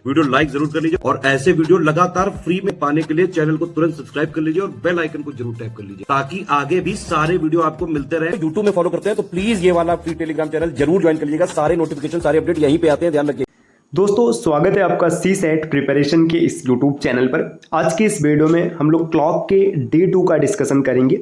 Video like जरूर कर लीजिए और ऐसे वीडियो लगातार फ्री में पाने के लिए चैनल को तुरंत सब्सक्राइब कर लीजिए और बेल आइकन को जरूर टैप कर लीजिए ताकि आगे भी सारे वीडियो आपको मिलते रहे। यूट्यूब में फॉलो करते हैं तो प्लीज ये वाला फ्री टेलीग्राम चैनल जरूर ज्वाइन कर लीजिएगा। सारे नोटिफिकेशन सारे अपडेट यहीं पे आते हैं, ध्यान रखिए। दोस्तों स्वागत है आपका सी सेट प्रिपरेशन के इस यूट्यूब चैनल पर। आज के इस वीडियो में हम लोग क्लॉक के डे 2 का डिस्कशन करेंगे,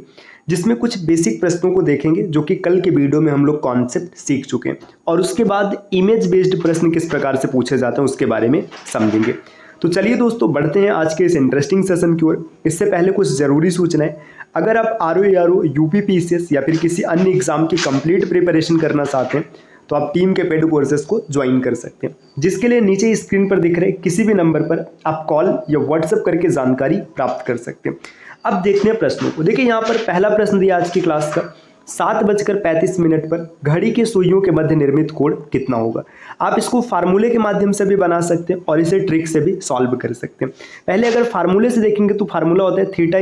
जिसमें कुछ बेसिक प्रश्नों को देखेंगे जो कि कल के वीडियो में हम लोग कॉन्सेप्ट सीख चुके हैं, और उसके बाद इमेज बेस्ड प्रश्न किस प्रकार से पूछे जाते हैं उसके बारे में समझेंगे। तो चलिए दोस्तों बढ़ते हैं आज के इस इंटरेस्टिंग सेशन की ओर। इससे पहले कुछ ज़रूरी सूचनाएं। अगर आप RO UPPCS या फिर किसी अन्य एग्जाम की कंप्लीट प्रिपरेशन करना चाहते हैं तो आप टीम के पेड कोर्सेज को ज्वाइन कर सकते हैं, जिसके लिए नीचे स्क्रीन पर दिख रहे किसी भी नंबर पर आप कॉल या व्हाट्सएप करके जानकारी प्राप्त कर सकते हैं। अब देखते हैं प्रश्नों को। देखिए यहाँ पर पहला प्रश्न दिया आज की क्लास का, 7:35 पर घड़ी के सुइयों के मध्य निर्मित कोण कितना होगा। आप इसको फार्मूले के माध्यम से भी बना सकते हैं और इसे ट्रिक से भी सॉल्व कर सकते हैं। पहले अगर फार्मूले से देखेंगे तो फार्मूला होता है थीटा =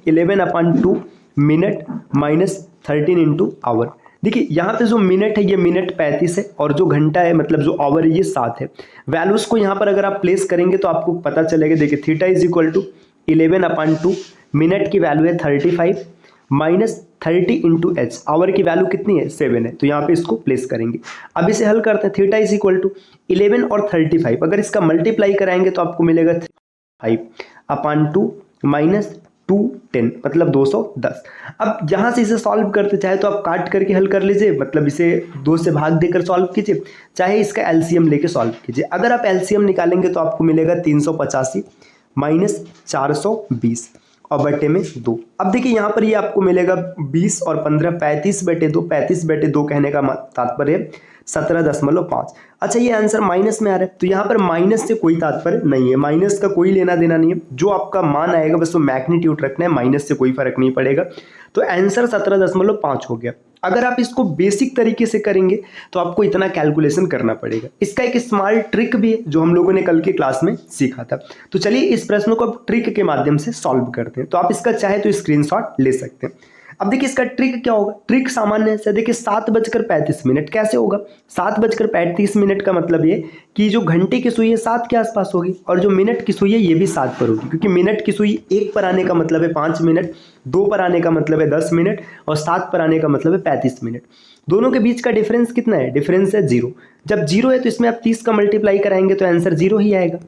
11/2 मिनट माइनस 13 × आवर। देखिए यहाँ पे जो मिनट है ये मिनट 35 है और जो घंटा है मतलब जो आवर है ये 7 है। वैल्यूज को यहाँ पर अगर आप प्लेस करेंगे तो आपको पता चलेगा। देखिए थीटा = 11/2 मिनट की वैल्यू है 35 माइनस 30 × h, आवर की वैल्यू कितनी है 7 है, तो यहाँ पे इसको प्लेस करेंगे। अब इसे हल करते हैं। थीटा = 11 और 35, अगर इसका मल्टीप्लाई कराएंगे तो आपको मिलेगा 5/2 माइनस 210 मतलब 210। अब यहाँ से इसे सॉल्व करते, चाहे तो आप काट करके हल कर लीजिए, मतलब इसे 2 से भाग देकर सॉल्व कीजिए, चाहे इसका एलसीएम लेके सॉल्व कीजिए। अगर आप एलसीएम निकालेंगे तो आपको मिलेगा 385 माइनस 420 और बटे में 2। अब देखिए यहाँ पर ये आपको मिलेगा 20 और 15 35/2। 35/2 कहने का तात्पर्य 17.5। अच्छा ये आंसर माइनस में आ रहा है, तो यहाँ पर माइनस से कोई तात्पर्य नहीं है, माइनस का कोई लेना देना नहीं है। जो आपका मान आएगा बस वो मैग्नीट्यूड रखना है, माइनस से कोई फर्क नहीं पड़ेगा। तो आंसर 17.5 हो गया। अगर आप इसको बेसिक तरीके से करेंगे तो आपको इतना कैलकुलेशन करना पड़ेगा। इसका एक स्मॉल ट्रिक भी है जो हम लोगों ने कल की क्लास में सीखा था। तो चलिए इस प्रश्न को अब ट्रिक के माध्यम से सॉल्व करते हैं। तो आप इसका चाहे तो स्क्रीनशॉट ले सकते हैं। अब देखिए इसका ट्रिक क्या होगा। ट्रिक सामान्य से देखिए 7:35 कैसे होगा। 7:35 का मतलब ये कि जो घंटे की सुई है 7 के आसपास होगी और जो मिनट की सुई है ये भी 7 पर होगी, क्योंकि मिनट की सुई 1 पर आने का मतलब है 5 मिनट, 2 पर आने का मतलब है 10 मिनट और 7 पर आने का मतलब है 35 मिनट। दोनों के बीच का डिफरेंस कितना है, डिफरेंस है 0। जब 0 है तो इसमें आप 30 का मल्टीप्लाई कराएंगे तो आंसर 0 ही आएगा।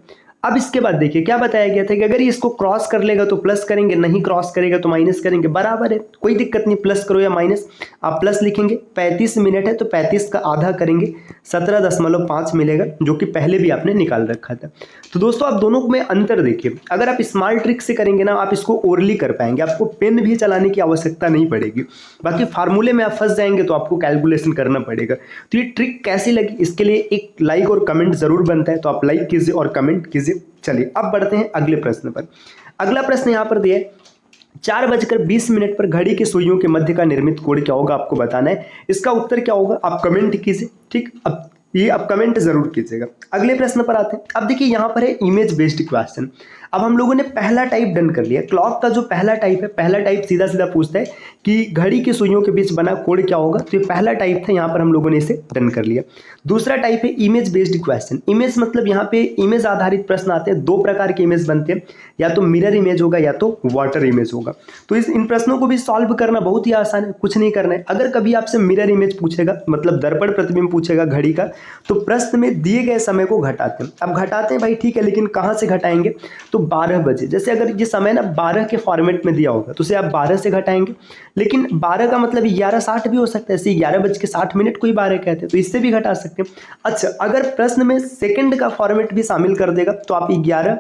अब इसके बाद देखिए क्या बताया गया था कि अगर ये इसको क्रॉस कर लेगा तो प्लस करेंगे, नहीं क्रॉस करेगा तो माइनस करेंगे, बराबर है, कोई दिक्कत नहीं, प्लस करो या माइनस। आप प्लस लिखेंगे, 35 मिनट है तो 35 का आधा करेंगे, 17.5 मिलेगा, जो कि पहले भी आपने निकाल रखा था। तो दोस्तों आप दोनों में अंतर देखिए। अगर आप स्मॉल ट्रिक से करेंगे ना आप इसको ओरली कर पाएंगे, आपको पेन भी चलाने की आवश्यकता नहीं पड़ेगी। बाकी फार्मूले में आप फंस जाएंगे तो आपको कैलकुलेशन करना पड़ेगा। तो ये ट्रिक कैसी लगी इसके लिए एक लाइक और कमेंट जरूर बनता है, तो आप लाइक कीजिए और कमेंट कीजिए। चलिए अब बढ़ते हैं अगले प्रश्न पर। अगला प्रश्न यहाँ पर दिया है 4:20 पर घड़ी के सुइयों के मध्य का निर्मित कोण क्या होगा, आपको बताना है। इसका उत्तर क्या होगा आप कमेंट कीजिए, ठीक। अब ये आप कमेंट जरूर कीजिएगा। अगले प्रश्न पर आते हैं। अब देखिए यहाँ पर है इमेज बेस्ड क्वेश्चन। अब हम लोगों ने पहला टाइप डन कर लिया। क्लॉक का जो पहला टाइप है, पहला टाइप सीधा सीधा पूछता है कि घड़ी की सुइयों के बीच बना कोण क्या होगा, तो ये पहला टाइप था, यहाँ पर हम लोगों ने इसे डन कर लिया। दूसरा टाइप है इमेज बेस्ड क्वेश्चन। इमेज मतलब यहाँ पे इमेज आधारित प्रश्न आते हैं। 2 प्रकार के इमेज बनते हैं, या तो मिरर इमेज होगा या तो वाटर इमेज होगा। तो इन प्रश्नों को भी सॉल्व करना बहुत ही आसान है, कुछ नहीं करना है। अगर कभी आपसे मिरर इमेज पूछेगा मतलब दर्पण प्रतिबिंब पूछेगा घड़ी का, तो प्रश्न में दिए गए समय को घटाते हैं। अब घटाते हैं भाई ठीक है, लेकिन कहाँ से घटाएंगे, तो 12 बजे। जैसे अगर ये समय ना 12 के फॉर्मेट में दिया होगा तो उसे आप 12 से घटाएंगे, लेकिन 12 का मतलब 11:60 भी हो सकता है, ऐसे 11:60 को ही 12 कहते हैं, तो इससे भी घटा सकते हैं। अच्छा अगर प्रश्न में सेकंड का फॉर्मेट भी शामिल कर देगा तो आप 11,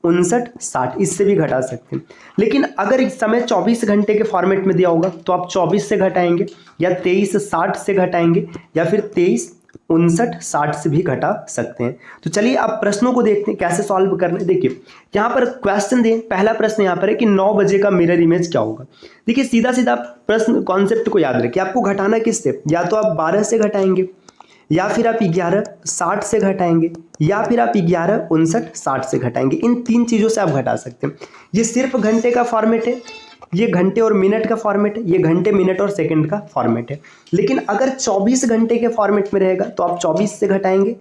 59, 60 इससे भी घटा सकते हैं। लेकिन अगर इस समय 24 घंटे के फॉर्मेट में दिया होगा तो आप 24 से घटाएंगे, या 23:60 से घटाएंगे, या फिर 23, 59, 60 से भी घटा सकते हैं। तो चलिए अब प्रश्नों को देखते हैं कैसे सॉल्व करना है। देखिए यहाँ पर क्वेश्चन दें, पहला प्रश्न यहाँ पर है कि 9 बजे का मिरर इमेज क्या होगा। देखिए सीधा सीधा प्रश्न कॉन्सेप्ट को याद रखिए। आपको घटाना किससे, या तो आप 12 से घटाएंगे, या फिर आप 11:60 से घटाएंगे, या फिर आप 11:59, 60 से घटाएंगे। इन 3 चीज़ों से आप घटा सकते हैं। ये सिर्फ घंटे का फॉर्मेट है, ये घंटे और मिनट का फॉर्मेट है, ये घंटे मिनट और सेकंड का फॉर्मेट है। लेकिन अगर 24 घंटे के फॉर्मेट में रहेगा तो आप 24 से घटाएंगे,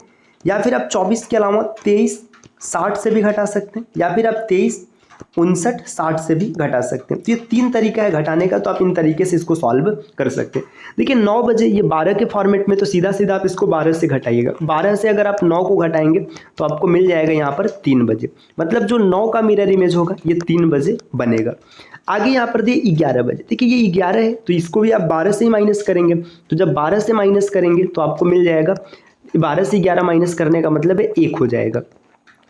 या फिर आप 24 के अलावा 23 60 से भी घटा सकते हैं, या फिर आप 23 59 60 से भी घटा सकते हैं। तो ये 3 तरीका है घटाने का, तो आप इन तरीके से इसको सॉल्व कर सकते हैं। देखिए 9 बजे ये 12 के फॉर्मेट में, तो सीधा सीधा आप इसको 12 से घटाइएगा। 12 से अगर आप 9 को घटाएंगे तो आपको मिल जाएगा यहाँ पर 3 बजे, मतलब जो 9 का मिरर इमेज होगा ये 3 बजे बनेगा। आगे यहाँ पर दिए 11 बजे, देखिए ये 11 है तो इसको भी आप 12 से ही माइनस करेंगे। तो जब 12 से माइनस करेंगे तो आपको मिल जाएगा 12 से 11 माइनस करने का मतलब है 1 हो जाएगा,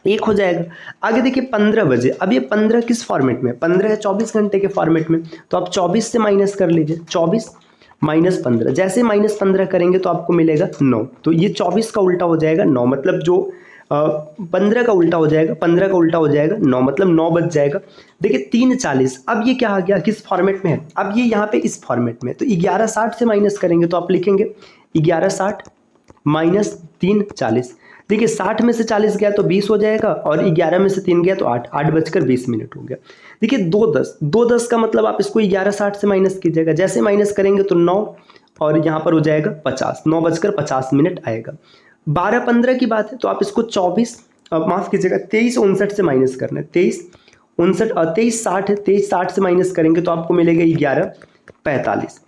1 हो जाएगा। आगे देखिए 15 बजे, अब ये 15 किस फॉर्मेट में, 15 है 24 घंटे के फॉर्मेट में, तो आप 24 से माइनस कर लीजिए, 24 माइनस 15, जैसे माइनस 15 करेंगे तो आपको मिलेगा 9। तो ये 24 का उल्टा हो जाएगा 9, मतलब जो 15 का उल्टा हो जाएगा, 15 का उल्टा हो जाएगा 9, मतलब 9 बच जाएगा। देखिए 3:40, अब ये क्या आ गया, किस फॉर्मेट में है, अब ये यहाँ पे इस फॉर्मेट में, तो 11:60 से माइनस करेंगे तो आप लिखेंगे 11:60 माइनस 3:40। देखिए 60 में से 40 गया तो 20 हो जाएगा, और 11 में से 3 गया तो 8 बजकर 20 मिनट हो गया। देखिए 2:10 का मतलब आप इसको 11:60 से माइनस कीजिएगा, जैसे माइनस करेंगे तो 9 और यहाँ पर हो जाएगा 50, 9 बजकर 50 मिनट आएगा। 12:15 की बात है तो आप इसको 23:59 से माइनस करना है, 23:60 है, 23:60 से माइनस करेंगे तो आपको मिलेगा 11:45।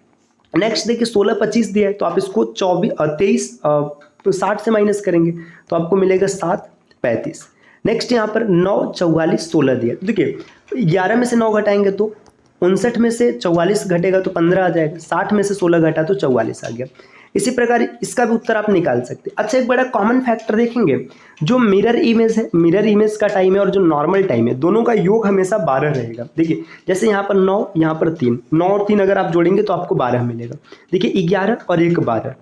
नेक्स्ट देखिए 16:25 दिया है तो आप इसको 23:60 से माइनस करेंगे तो आपको मिलेगा 7:35। नेक्स्ट यहाँ पर 9:44 दिया है, देखिए 11 में से 9 घटाएंगे तो 59 में से 44 घटेगा तो 15 आ जाएगा, 60 में से 16 घटा तो 44 आ गया। इसी प्रकार इसका भी उत्तर आप निकाल सकते हैं। अच्छा, एक बड़ा कॉमन फैक्टर देखेंगे, जो मिरर इमेज है, मिरर इमेज का टाइम है और जो नॉर्मल टाइम है, दोनों का योग हमेशा 12 रहेगा। देखिए जैसे यहाँ पर 9, यहाँ पर 3, 9 और 3 अगर आप जोड़ेंगे तो आपको 12 मिलेगा। देखिए 11 और 1 12,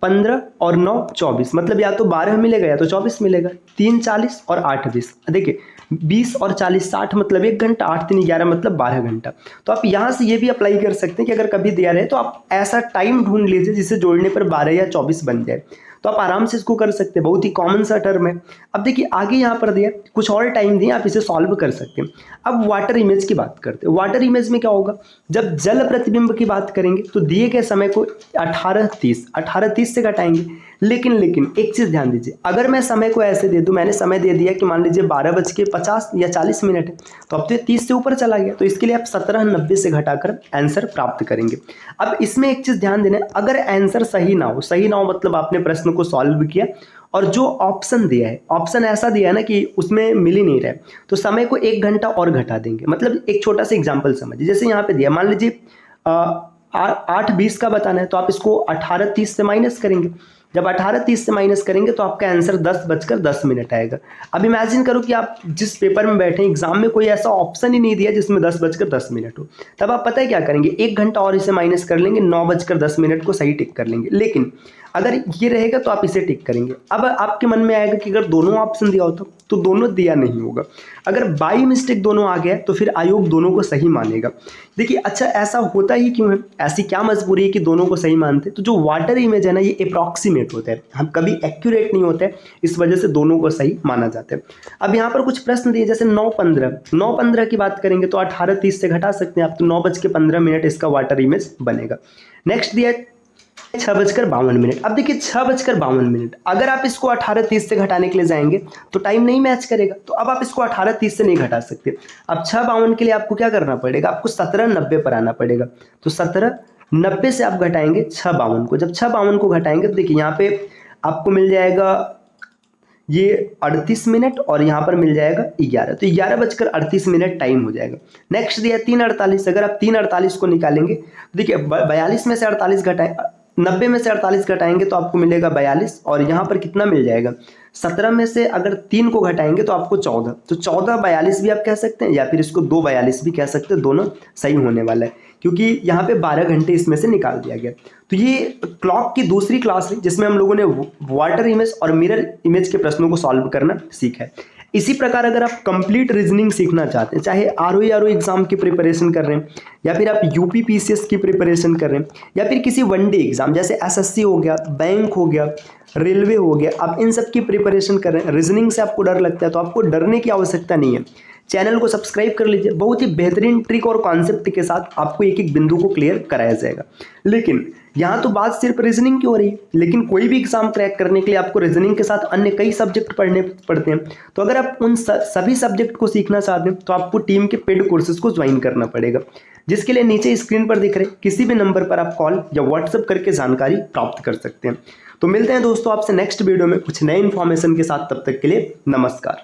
15 और 9 24, मतलब या तो 12 मिलेगा या तो 24 मिलेगा। 3 40 और 8 20, देखिए 20 और 40 60, मतलब 1 घंटा, 8 3 11 मतलब 12 घंटा। तो आप यहाँ से ये भी अप्लाई कर सकते हैं कि अगर कभी दिया रहे तो आप ऐसा टाइम ढूंढ लीजिए जिसे जोड़ने पर 12 या 24 बन जाए, तो आप आराम से इसको कर सकते हैं, बहुत ही कॉमन सा टर्म है। अब देखिए आगे यहाँ पर दिया कुछ और टाइम दिए, आप इसे सॉल्व कर सकते हैं। अब वाटर इमेज की बात करते हैं। वाटर इमेज में क्या होगा, जब जल प्रतिबिंब की बात करेंगे तो दिए गए समय को 18:30 से घटाएंगे। लेकिन एक चीज़ ध्यान दीजिए, अगर मैं समय को ऐसे दे दूं, मैंने समय दे दिया कि मान लीजिए 12:50 या 40 मिनट है, तो अब तो ये 30 से ऊपर चला गया, तो इसके लिए आप 17:90 से घटाकर आंसर प्राप्त करेंगे। अब इसमें एक चीज़ ध्यान देना है, अगर आंसर सही ना हो मतलब आपने प्रश्न को सॉल्व किया और जो ऑप्शन दिया है, ऑप्शन ऐसा दिया है ना कि उसमें मिल ही नहीं रहा है, तो समय को 1 घंटा और घटा देंगे। मतलब एक छोटा सा एग्जाम्पल समझिए, जैसे यहाँ पे दिया, मान लीजिए 8:20 का बताना है तो आप इसको 18:30 से माइनस करेंगे। जब 18:30 से माइनस करेंगे तो आपका आंसर 10:10 आएगा। अब इमेजिन करो कि आप जिस पेपर में बैठे, एग्जाम में कोई ऐसा ऑप्शन ही नहीं दिया जिसमें 10:10 हो, तब आप पता है क्या करेंगे, 1 घंटा और इसे माइनस कर लेंगे, 9:10 को सही टिक कर लेंगे। लेकिन अगर ये रहेगा तो आप इसे टिक करेंगे। अब आपके मन में आएगा कि अगर दोनों ऑप्शन दिया होता तो दोनों दिया नहीं होगा। अगर बाई मिस्टेक दोनों आ गया तो फिर आयोग दोनों को सही मानेगा। देखिए अच्छा, ऐसा होता ही क्यों है, ऐसी क्या मजबूरी है कि दोनों को सही मानते। तो जो वाटर इमेज है ना, ये अप्रॉक्सीमेट होता है, हम कभी एक्यूरेट नहीं होते, इस वजह से दोनों को सही माना जाता है। अब यहाँ पर कुछ प्रश्न दिए, जैसे 9:15 की बात करेंगे तो 18:30 से घटा सकते हैं आप, तो 9:15 इसका वाटर इमेज बनेगा। नेक्स्ट दिया 6:52। अब देखिए 6:52, अगर आप इसको 18:30 से घटाने के लिए जाएंगे तो टाइम नहीं मैच करेगा, तो अब आप इसको 18:30 से नहीं घटा सकते। अब 6:52 के लिए आपको क्या करना पड़ेगा, आपको 17:90 पर आना पड़ेगा। तो 17:90 से आप घटाएंगे 6:52 को। जब 6:52 को घटाएंगे तो देखिए यहाँ पे आपको मिल जाएगा ये 38 मिनट और यहाँ पर मिल जाएगा 11, तो 11:38 टाइम हो जाएगा। नेक्स्ट दिया 3:48, अगर आप 3:48 को निकालेंगे तो देखिए 42 में से 48 घटाए, 90 में से 48 घटाएंगे तो आपको मिलेगा 42, और यहाँ पर कितना मिल जाएगा, 17 में से अगर 3 को घटाएंगे तो आपको 14, तो 14:42 भी आप कह सकते हैं, या फिर इसको 2:42 भी कह सकते हैं, दोनों सही होने वाला है क्योंकि यहाँ पे 12 घंटे इसमें से निकाल दिया गया। तो ये क्लॉक की दूसरी क्लास है जिसमें हम लोगों ने वाटर इमेज और मिरर इमेज के प्रश्नों को सॉल्व करना सीखा है। इसी प्रकार अगर आप कंप्लीट रीजनिंग सीखना चाहते हैं, चाहे आरओ एग्जाम की प्रिपरेशन कर रहे हैं, या फिर आप यूपी पीसीएस की प्रिपरेशन कर रहे हैं, या फिर किसी वनडे एग्जाम जैसे एसएससी हो गया, बैंक हो गया, रेलवे हो गया, आप इन सब की प्रिपरेशन कर रहे हैं, रीजनिंग से आपको डर लगता है तो आपको डरने की आवश्यकता नहीं है। चैनल को सब्सक्राइब कर लीजिए। बहुत ही बेहतरीन ट्रिक और कॉन्सेप्ट के साथ आपको एक एक बिंदु को क्लियर कराया जाएगा। लेकिन यहाँ तो बात सिर्फ रीजनिंग की हो रही है, लेकिन कोई भी एग्जाम क्रैक करने के लिए आपको रीजनिंग के साथ अन्य कई सब्जेक्ट पढ़ने पड़ते हैं। तो अगर आप उन सभी सब्जेक्ट को सीखना चाहते हैं तो आपको टीम के पेड कोर्सेज को ज्वाइन करना पड़ेगा, जिसके लिए नीचे स्क्रीन पर दिख रहे किसी भी नंबर पर आप कॉल या व्हाट्सएप करके जानकारी प्राप्त कर सकते हैं। तो मिलते हैं दोस्तों आपसे नेक्स्ट वीडियो में कुछ नए इन्फॉर्मेशन के साथ। तब तक के लिए नमस्कार।